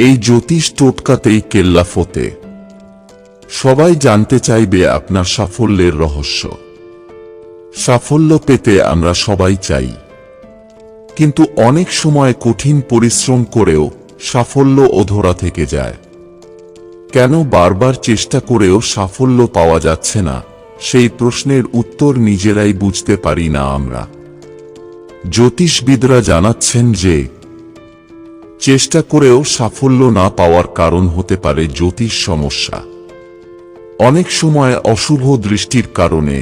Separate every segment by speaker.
Speaker 1: এই জ্যোতিষ টোটকাতেই কেল্লা ফতে। সবাই জানতে চাইবে আপনার সাফল্যের রহস্য। সাফল্য পেতে আমরা সবাই চাই, কিন্তু অনেক সময় কঠিন পরিশ্রম করেও সাফল্য অধরা থেকে যায়। কেন বারবার চেষ্টা করেও সাফল্য পাওয়া যাচ্ছে না, সেই প্রশ্নের উত্তর নিজেরাই বুঝতে পারি না আমরা। জ্যোতিষবিদরা জানাচ্ছেন যে চেষ্টা করেও সাফল্য না পাওয়ার কারণ হতে পারে জ্যোতিষ সমস্যা। অনেক সময় অশুভ দৃষ্টির কারণে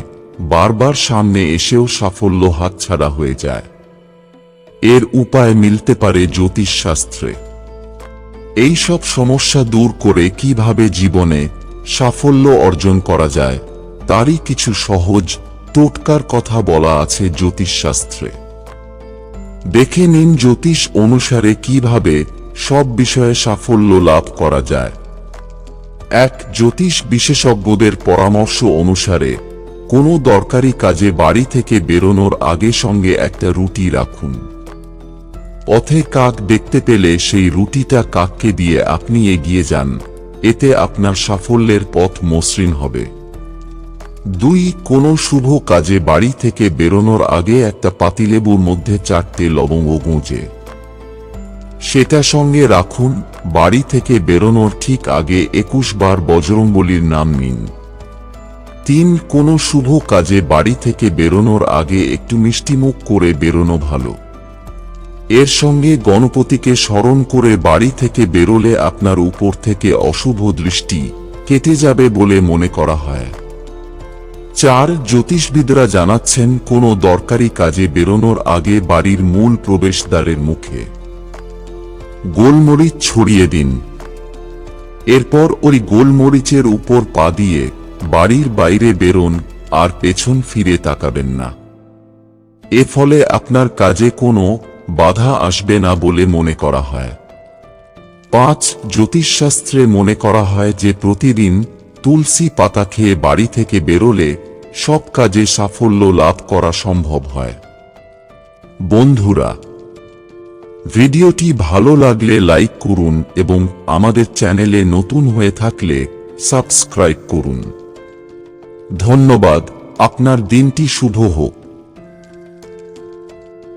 Speaker 1: বারবার সামনে এসেও সাফল্য হাতছাড়া হয়ে যায়। এর উপায় মিলতে পারে জ্যোতিষশাস্ত্রে। এই সব সমস্যা দূর করে কিভাবে জীবনে সাফল্য অর্জন করা যায় তারই কিছু সহজ টোটকার কথা বলা আছে জ্যোতিষশাস্ত্রে। দেখে নিন জ্যোতিষ অনুসারে কিভাবে সব বিষয়ে সাফল্য লাভ করা যায়। 1. জ্যোতিষ বিশেষজ্ঞদের পরামর্শ অনুসারে কোনো দরকারি কাজে বাড়ি থেকে বেরোনোর আগে সঙ্গে একটা রুটি রাখুন। পথে কাক দেখতে পেলে সেই রুটিটা কাককে দিয়ে আপনি এগিয়ে যান, এতে আপনার সাফল্যের পথ মসৃণ হবে। 2. কোনো শুভ কাজে বাড়ি থেকে বেরোনোর আগে একটা পাতিলেবুর মধ্যে 4টে লবঙ্গ গুঁজে সেটা সঙ্গে রাখুন। বাড়ি থেকে বেরোনোর ঠিক আগে 21 বার বজরংবলীর নাম নিন। 3. কোনো শুভ কাজে বাড়ি থেকে বেরোনোর আগে একটু মিষ্টিমুখ করে বেরোনো ভালো। এর সঙ্গে গণপতিকে স্মরণ করে বাড়ি থেকে বেরোলে আপনার উপর থেকে অশুভ দৃষ্টি কেটে যাবে বলে মনে করা হয়। 4. জ্যোতিষবিদরা জানাচ্ছেন কোনো দরকারি কাজে বেরোনোর আগে বাড়ির মূল প্রবেশদ্বারের মুখে গোলমরিচ ছড়িয়ে দিন। এরপর ওই গোলমরিচের উপর পা দিয়ে বাড়ির বাইরে বেরোন, আর পেছন ফিরে তাকাবেন না। এ ফলে আপনার কাজে কোনো বাধা আসবে না বলে মনে করা হয়। 5. জ্যোতিষশাস্ত্রে মনে করা হয় যে প্রতিদিন তুলসী পাতা খেয়ে বাড়ি থেকে বেরোলে সব কাজে সাফল্য লাভ করা সম্ভব হয়। বন্ধুরা, ভিডিওটি ভালো লাগলে লাইক করুন এবং আমাদের চ্যানেলে নতুন হয়ে থাকলে সাবস্ক্রাইব করুন। ধন্যবাদ। আপনার দিনটি শুভ হোক।